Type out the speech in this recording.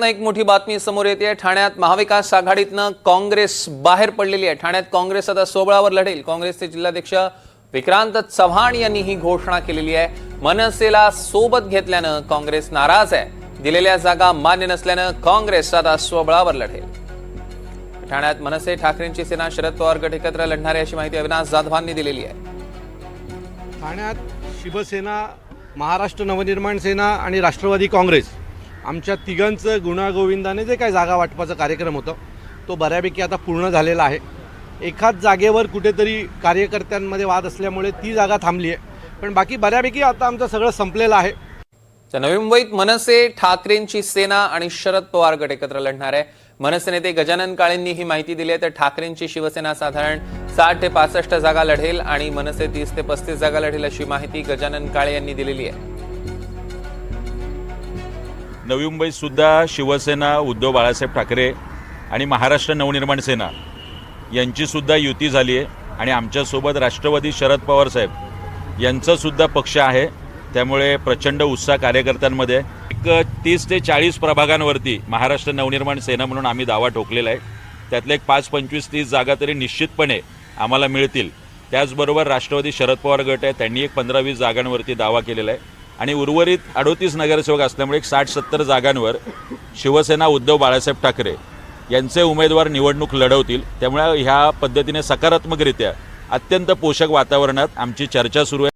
एक मोठी बातमी समोर येते। ठाण्यात महाविकास आघाडीतनं काँग्रेस बाहेर पडलेली आहे। ठाण्यात काँग्रेस आता स्वबळावर लढेल। काँग्रेसचे जिल्हाध्यक्ष विक्रांत चव्हाण यांनी ही घोषणा केलेली आहे। मनसेला सोबत घेतल्यानं काँग्रेस नाराज आहे। दिलेल्या जागा मान्य नसल्यानं काँग्रेस आता स्वबळावर लढेल। ठाण्यात मनसे ठाकरेंची सेना शरद पवार गट एकत्र लढणार आहे अशी माहिती अविनाश जाधवांनी दिलेली आहे। ठाण्यात शिवसेना, महाराष्ट्र नवनिर्माण सेना आणि राष्ट्रवादी काँग्रेस आमच्या तिघांचं गुणागोविंदाने जे काही जागा वाटपाचा कार्यक्रम होता तो बऱ्यापैकी आता पूर्ण झालेला आहे। एकाच जागेवर कुठेतरी कार्यकर्त्यांमध्ये वाद असल्यामुळे ती जागा थांबली आहे, पण बाकी बऱ्यापैकी आता आमचं सगळं संपलेलं आहे। नवी मुंबईत मनसे ठाकरेंची सेना आणि शरद पवार गट एकत्र लढणार आहे। मनसे नेते गजानन काळेंनी ही माहिती दिली आहे। तर ठाकरेंची शिवसेना साधारण 60 ते 65 जागा लढेल आणि मनसे 30 ते 35 जागा लढेल अशी माहिती गजानन काळे यांनी दिलेली आहे। नवी मुंबईत सुद्धा शिवसेना, उद्धव बाळासाहेब ठाकरे आणि महाराष्ट्र नवनिर्माण सेना यांची सुद्धा युती झाली आहे आणि आमच्यासोबत राष्ट्रवादी शरद पवार साहेब यांचा सुद्धा पक्ष आहे। त्यामुळे प्रचंड उत्साह कार्यकर्त्यांमध्ये। एक 30 ते 40 प्रभागांवरती महाराष्ट्र नवनिर्माण सेना म्हणून आम्ही दावा ठोकलेला आहे। त्यातले एक 5, 25, 30 जागा तरी निश्चितपणे आम्हाला मिळतील। त्याचबरोबर राष्ट्रवादी शरद पवार गट आहे, त्यांनी एक 15-20 जागांवरती दावा केलेला आहे आणि उर्वरित 38 नगरसेवक असल्यामुळे एक 60-70 जागांवर शिवसेना, उद्धव बाळासाहेब ठाकरे यांचे उमेदवार निवडणूक लढवतील। त्यामुळे ह्या पद्धतीने सकारात्मकरित्या अत्यंत पोषक वातावरणात आमची चर्चा सुरू आहे।